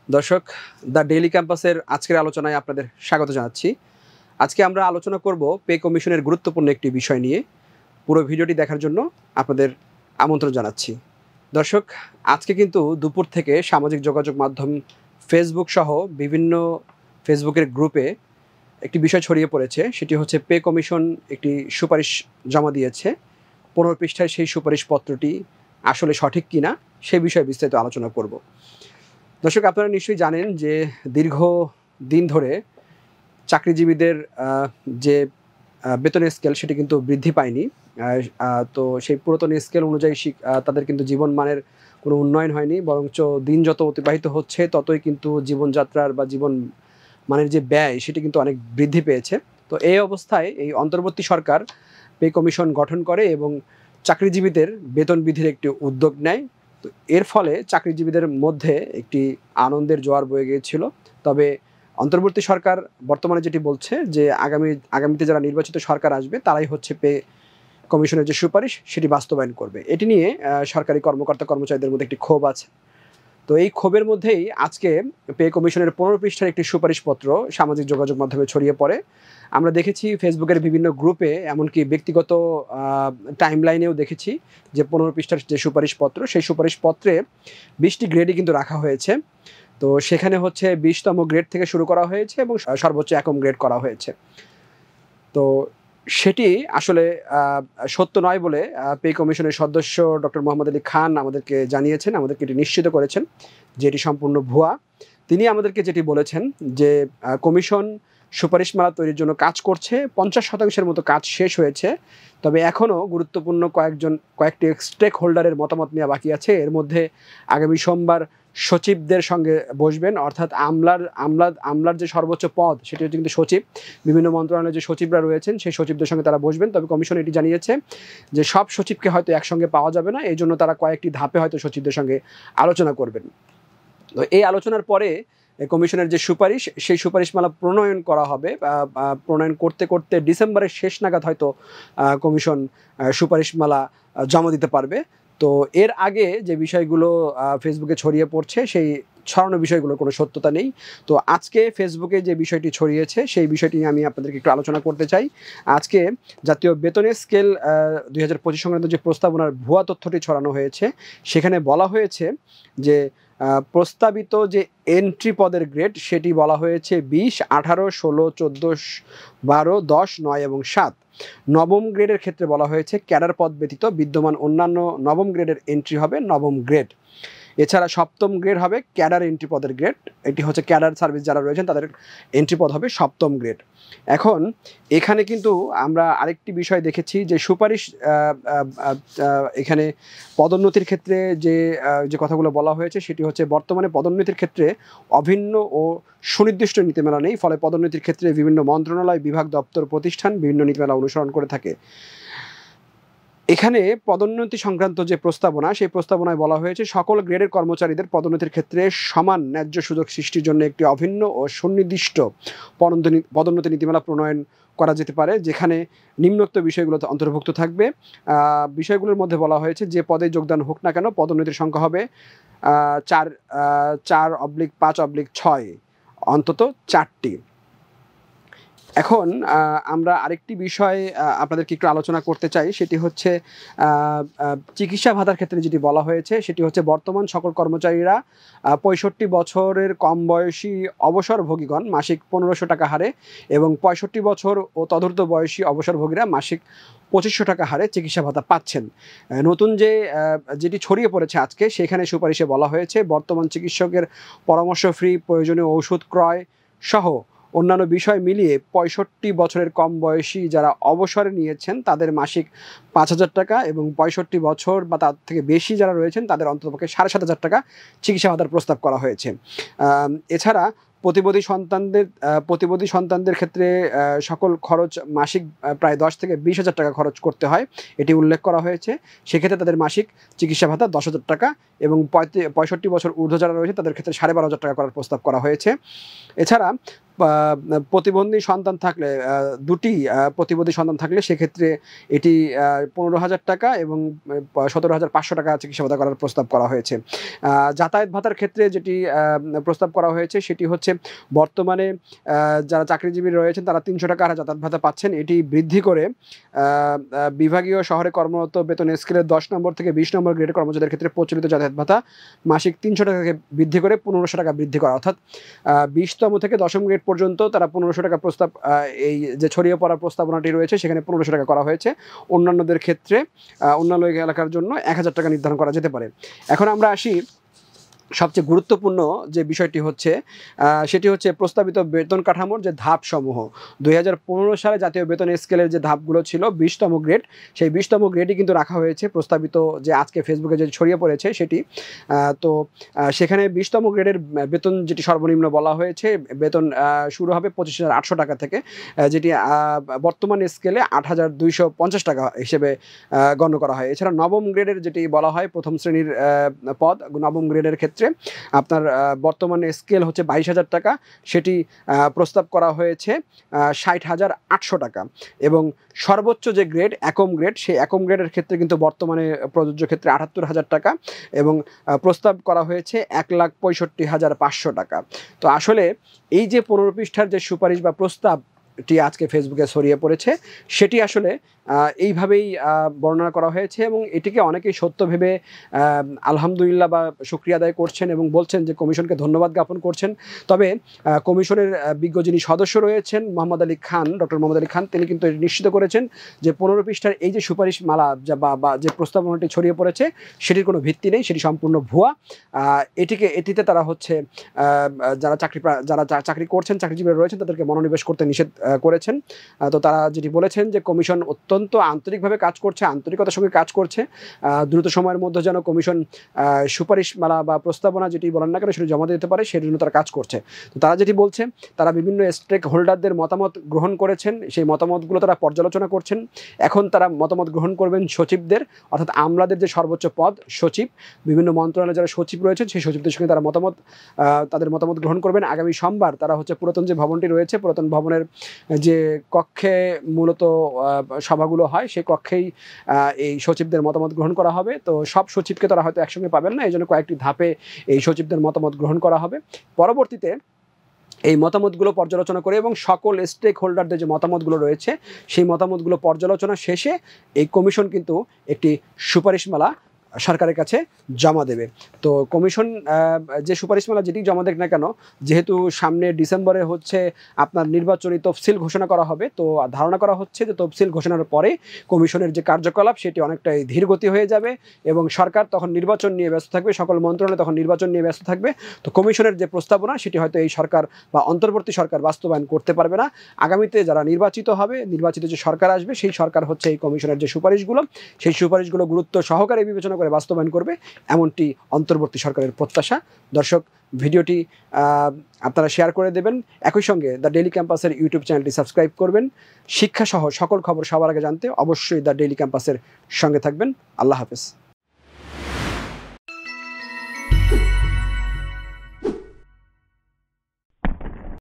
দর্শক, the daily ক্যাম্পাসের আজকের আলোচনায় আপনাদের স্বাগত জানাচ্ছি। আজকে আমরা আলোচনা করব পে কমিশনের গুরুত্বপূর্ণ একটি বিষয় নিয়ে। পুরো ভিডিওটি দেখার জন্য আপনাদের আমন্ত্রণ জানাচ্ছি। দর্শক, আজকে কিন্তু দুপুর থেকে সামাজিক যোগাযোগ মাধ্যম ফেসবুক সহ বিভিন্ন ফেসবুকের গ্রুপে একটি বিষয় ছড়িয়ে পড়েছে। সেটি হচ্ছে পে কমিশন একটি সুপারিশ জমা দিয়েছে। 15 পৃষ্ঠায় সেই সুপারিশপত্রটি আসলে সঠিক কিনা সে বিষয়ে বিস্তারিত আলোচনা করব। দর্শক, আপনারা নিশ্চয়ই জানেন যে দীর্ঘ দিন ধরে চাকরিজীবীদের যে বেতনের স্কেল সেটি কিন্তু বৃদ্ধি পায়নি। তো সেই পুরাতন স্কেল অনুযায়ী তাদের কিন্তু জীবনমানের কোনো উন্নয়ন হয়নি, বরঞ্চ দিন যত অতিবাহিত হচ্ছে ততই কিন্তু জীবনযাত্রার বা জীবন মানের যে ব্যয় সেটি কিন্তু অনেক বৃদ্ধি পেয়েছে। তো এই অবস্থায় এই অন্তর্বর্তী সরকার পে কমিশন গঠন করে এবং চাকরিজীবীদের বেতন বৃদ্ধির একটি উদ্যোগ নেয়। তো এর ফলে চাকরিজীবীদের মধ্যে একটি আনন্দের জোয়ার বয়ে গিয়েছিল। তবে অন্তর্বর্তী সরকার বর্তমানে যেটি বলছে যে আগামীতে যারা নির্বাচিত সরকার আসবে তারাই হচ্ছে পে কমিশনের যে সুপারিশ সেটি বাস্তবায়ন করবে। এটি নিয়ে সরকারি কর্মকর্তা কর্মচারীদের মধ্যে একটি ক্ষোভ আছে। তো এই ক্ষোভের মধ্যেই আজকে পে কমিশনের 15 পৃষ্ঠার একটি সুপারিশপত্র সামাজিক যোগাযোগ মাধ্যমে ছড়িয়ে পড়ে। আমরা দেখেছি ফেসবুকের বিভিন্ন গ্রুপে, এমনকি ব্যক্তিগত টাইমলাইনেও দেখেছি যে 15 পৃষ্ঠার যে সুপারিশপত্র সেই সুপারিশপত্রে 20টি গ্রেডই কিন্তু রাখা হয়েছে। তো সেখানে হচ্ছে 20তম গ্রেড থেকে শুরু করা হয়েছে এবং সর্বোচ্চ 1ম গ্রেড করা হয়েছে। তো সেটি আসলে সত্য নয় বলে পে কমিশনের সদস্য ডক্টর মোহাম্মদ আলী খান আমাদেরকে জানিয়েছেন, আমাদেরকে এটি নিশ্চিত করেছেন যে এটি সম্পূর্ণ ভুয়া। তিনি আমাদেরকে যেটি বলেছেন যে কমিশন সুপারিশমালা তৈরির জন্য কাজ করছে, 50% মতো কাজ শেষ হয়েছে। তবে এখনও গুরুত্বপূর্ণ কয়েকটি স্টেক হোল্ডারের মতামত নেওয়া বাকি আছে। এর মধ্যে আগামী সোমবার সচিবদের সঙ্গে বসবেন, অর্থাৎ আমলার যে সর্বোচ্চ পদ সেটি হচ্ছে কিন্তু সচিব। বিভিন্ন মন্ত্রণালয়ের যে সচিবরা রয়েছেন সেই সচিবদের সঙ্গে তারা বসবেন। তবে কমিশন এটি জানিয়েছে যে সব সচিবকে হয়তো একসঙ্গে পাওয়া যাবে না, এই জন্য তারা কয়েকটি ধাপে হয়তো সচিবদের সঙ্গে আলোচনা করবেন। তো এই আলোচনার পরে কমিশনের যে সুপারিশ সেই সুপারিশমালা প্রণয়ন করা হবে। প্রণয়ন করতে করতে ডিসেম্বরের শেষ নাগাদ হয়তো কমিশন সুপারিশমালা জমা দিতে পারবে। তো এর আগে যে বিষয়গুলো ফেসবুকে ছড়িয়ে পড়ছে সেই ছড়ানো বিষয়গুলোর কোনো সত্যতা নেই। তো আজকে ফেসবুকে যে বিষয়টি ছড়িয়েছে সেই বিষয়টি নিয়ে আমি আপনাদেরকে একটু আলোচনা করতে চাই। আজকে জাতীয় বেতনের স্কেল 2025 সংক্রান্ত যে প্রস্তাবনার ভুয়া তথ্যটি ছড়ানো হয়েছে সেখানে বলা হয়েছে যে প্রস্তাবিত যে এন্ট্রি পদের গ্রেড সেটি বলা হয়েছে 20, 18, 16, 14, 12, 10, 9 এবং 7। নবম গ্রেডের ক্ষেত্রে বলা হয়েছে ক্যাডার পদ ব্যতীত বিদ্যমান অন্যান্য নবম গ্রেডের এন্ট্রি হবে নবম গ্রেড। এছাড়া 7ম গ্রেড হবে ক্যাডার এন্ট্রি পদের গ্রেড। এটি হচ্ছে ক্যাডার সার্ভিস যারা রয়েছেন তাদের এন্ট্রি পদ হবে 7ম গ্রেড। এখন এখানে কিন্তু আমরা আরেকটি বিষয় দেখেছি যে সুপারিশ এখানে পদোন্নতির ক্ষেত্রে যে কথাগুলো বলা হয়েছে সেটি হচ্ছে বর্তমানে পদোন্নতির ক্ষেত্রে অভিন্ন ও সুনির্দিষ্ট নীতিমালা নেই। ফলে পদোন্নতির ক্ষেত্রে বিভিন্ন মন্ত্রণালয়, বিভাগ, দপ্তর, প্রতিষ্ঠান বিভিন্ন নীতিমালা অনুসরণ করে থাকে। এখানে পদোন্নতি সংক্রান্ত যে প্রস্তাবনা সেই প্রস্তাবনায় বলা হয়েছে সকল গ্রেডের কর্মচারীদের পদোন্নতির ক্ষেত্রে সমান ন্যায্য সুযোগ সৃষ্টির জন্য একটি অভিন্ন ও সুনির্দিষ্ট পদোন্নতি নীতিমালা প্রণয়ন করা যেতে পারে, যেখানে নিম্নোক্ত বিষয়গুলোতে অন্তর্ভুক্ত থাকবে। বিষয়গুলোর মধ্যে বলা হয়েছে যে পদে যোগদান হোক না কেন পদোন্নতির সংখ্যা হবে 4/5/6, অন্তত 4টি। এখন আমরা আরেকটি বিষয় আপনাদেরকে একটু আলোচনা করতে চাই, সেটি হচ্ছে চিকিৎসা ভাতার ক্ষেত্রে যেটি বলা হয়েছে সেটি হচ্ছে বর্তমান সকল কর্মচারীরা 65 বছরের কম বয়সী অবসরভোগীগণ মাসিক 1500 টাকা হারে এবং 65 বছর ও তদূর্ধ্ব বয়সী অবসরভোগীরা মাসিক 2500 টাকা হারে চিকিৎসা ভাতা পাচ্ছেন। নতুন যেটি ছড়িয়ে পড়েছে আজকে সেখানে সুপারিশে বলা হয়েছে বর্তমান চিকিৎসকের পরামর্শ ফ্রি, প্রয়োজনীয় ঔষধ ক্রয় সহ অন্যান্য বিষয় মিলিয়ে 65 বছরের কম বয়সী যারা অবসরে নিয়েছেন তাদের মাসিক 5000 টাকা এবং 65 বছর বা তার থেকে বেশি যারা রয়েছেন তাদের অন্ততপক্ষে 7500 টাকা চিকিৎসা ভাতার প্রস্তাব করা হয়েছে। এছাড়া প্রতিবন্ধী সন্তানদের ক্ষেত্রে সকল খরচ মাসিক প্রায় 10 থেকে 20,000 টাকা খরচ করতে হয়, এটি উল্লেখ করা হয়েছে। সেক্ষেত্রে তাদের মাসিক চিকিৎসা ভাতা 10,000 টাকা এবং 65 বছর ঊর্ধ্ব যারা রয়েছে তাদের ক্ষেত্রে 12,500 টাকা করার প্রস্তাব করা হয়েছে। এছাড়া প্রতিবন্ধী সন্তান থাকলে দুটি প্রতিবন্ধী সন্তান থাকলে সেক্ষেত্রে এটি 15,000 টাকা এবং 17,500 টাকা চিকিৎসা ভাতা করার প্রস্তাব করা হয়েছে। যাতায়াত ভাতার ক্ষেত্রে যেটি প্রস্তাব করা হয়েছে সেটি হচ্ছে বর্তমানে যারা চাকরিজীবী রয়েছেন তারা 300 টাকা হারে যাতায়াত ভাতা পাচ্ছেন, এটি বৃদ্ধি করে বিভাগীয় শহরে কর্মরত বেতন স্কেলের 10 নম্বর থেকে 20 নম্বর গ্রেডের কর্মচারীদের ক্ষেত্রে প্রচলিত যাতায়াত ভাতা মাসিক 300 টাকাকে বৃদ্ধি করে 1500 টাকা বৃদ্ধি করা, অর্থাৎ 20তম থেকে 10ম গ্রেড পর্যন্ত তারা 1500 টাকা প্রস্তাব, এই যে ছড়িয়ে পড়ার প্রস্তাবনাটি রয়েছে সেখানে 1500 টাকা করা হয়েছে। অন্যান্যদের ক্ষেত্রে অন্যান্য এলাকার জন্য 1000 টাকা নির্ধারণ করা যেতে পারে। এখন আমরা আসি সবচেয়ে গুরুত্বপূর্ণ যে বিষয়টি হচ্ছে সেটি হচ্ছে প্রস্তাবিত বেতন কাঠামোর যে ধাপসমূহ। 2015 সালে জাতীয় বেতন স্কেলের যে ধাপগুলো ছিল 20তম গ্রেড, সেই 20তম গ্রেডই কিন্তু রাখা হয়েছে প্রস্তাবিত যে আজকে ফেসবুকে যে ছড়িয়ে পড়েছে সেটি। তো সেখানে 20তম গ্রেডের বেতন যেটি সর্বনিম্ন বলা হয়েছে, বেতন শুরু হবে 25,800 টাকা থেকে, যেটি বর্তমান স্কেলে 8,250 টাকা হিসেবে গণ্য করা হয়। এছাড়া নবম গ্রেডের যেটি বলা হয় প্রথম শ্রেণীর পদ, নবম গ্রেডের ক্ষেত্রে আপনার বর্তমানে স্কেল হচ্ছে 22,000 টাকা, সেটি প্রস্তাব করা হয়েছে 60,800 টাকা। এবং সর্বোচ্চ যে গ্রেড একম গ্রেড, সেই একম গ্রেডের ক্ষেত্রে কিন্তু বর্তমানে প্রযোজ্য ক্ষেত্রে 78,000 টাকা এবং প্রস্তাব করা হয়েছে 1,65,500 টাকা। তো আসলে এই যে 15 পৃষ্ঠার যে সুপারিশ বা প্রস্তাবটি আজকে ফেসবুকে ছড়িয়ে পড়েছে সেটি আসলে এইভাবেই বর্ণনা করা হয়েছে এবং এটিকে অনেকেই সত্য ভেবে আলহামদুলিল্লাহ বা শুকরিয়া আদায় করছেন এবং বলছেন যে কমিশনকে ধন্যবাদ জ্ঞাপন করছেন। তবে কমিশনের বিজ্ঞ যিনি সদস্য রয়েছেন ডক্টর মোহাম্মদ আলী খান, তিনি কিন্তু নিশ্চিত করেছেন যে 15 পৃষ্ঠার এই যে সুপারিশ মালা বা যে প্রস্তাবনাটি ছড়িয়ে পড়েছে সেটির কোনো ভিত্তি নেই, সেটি সম্পূর্ণ ভুয়া। এটিতে তারা হচ্ছে যারা চাকরি করছেন, চাকরিজীবীরা রয়েছেন তাদেরকে মনোনিবেশ করতে নিষেধ করেছেন। তো তারা যেটি বলেছেন যে কমিশন অত্যন্ত আন্তরিকভাবে কাজ করছে, আন্তরিকতার সঙ্গে কাজ করছে, দ্রুত সময়ের মধ্যে যেন কমিশন সুপারিশমালা বা প্রস্তাবনা যেটি বলেন না কেন সেটি জমা দিতে পারে সেই জন্য তারা কাজ করছে। তো তারা যেটি বলছে, তারা বিভিন্ন স্টেক হোল্ডারদের মতামত গ্রহণ করেছেন, সেই মতামতগুলো তারা পর্যালোচনা করছেন। এখন তারা মতামত গ্রহণ করবেন সচিবদের, অর্থাৎ আমলাদের যে সর্বোচ্চ পদ সচিব, বিভিন্ন মন্ত্রণালয়ে যারা সচিব রয়েছেন সেই সচিবদের সঙ্গে তারা তাদের মতামত গ্রহণ করবেন। আগামী সোমবার তারা হচ্ছে পুরাতন যে ভবনটি রয়েছে, পুরাতন ভবনের যে কক্ষে মূলত সভাগুলো হয় সেই কক্ষেই এই সচিবদের মতামত গ্রহণ করা হবে। তো সব সচিবকে তারা হয়তো একসঙ্গে পাবেন না, এই জন্য কয়েকটি ধাপে এই সচিবদের মতামত গ্রহণ করা হবে। পরবর্তীতে এই মতামতগুলো পর্যালোচনা করে এবং সকল স্টেক হোল্ডারদের যে মতামতগুলো রয়েছে সেই মতামতগুলো পর্যালোচনা শেষে এই কমিশন কিন্তু একটি সুপারিশমালা সরকারের কাছে জমা দেবে। তো কমিশন যে সুপারিশমালা যেটি জমা দেখ না কেন, যেহেতু সামনে ডিসেম্বরে হচ্ছে আপনার নির্বাচনী তফসিল ঘোষণা করা হবে, তো ধারণা করা হচ্ছে যে তফসিল ঘোষণার পরে কমিশনের যে কার্যকলাপ সেটি অনেকটাই ধীরগতি হয়ে যাবে এবং সরকার তখন নির্বাচন নিয়ে ব্যস্ত থাকবে, সকল মন্ত্রণালয় তখন নির্বাচন নিয়ে ব্যস্ত থাকবে। তো কমিশনের যে প্রস্তাবনা সেটি হয়তো এই সরকার বা অন্তর্বর্তী সরকার বাস্তবায়ন করতে পারবে না। আগামীতে যারা নির্বাচিত হবে, নির্বাচিত যে সরকার আসবে সেই সরকার হচ্ছে এই কমিশনের যে সুপারিশগুলো সেই সুপারিশগুলো গুরুত্ব সহকারে বিবেচনা করে বাস্তবায়ন করবে, এমনটি অন্তর্বর্তী সরকারের প্রত্যাশা। দর্শক, ভিডিওটি আপনারা শেয়ার করে দেবেন, একই সঙ্গে দ্য ডেইলি ক্যাম্পাসের ইউটিউব চ্যানেলটি সাবস্ক্রাইব করবেন। শিক্ষাসহ সকল খবর সবার আগে জানতে অবশ্যই দ্য ডেইলি ক্যাম্পাসের সঙ্গে থাকবেন। আল্লাহ হাফেজ।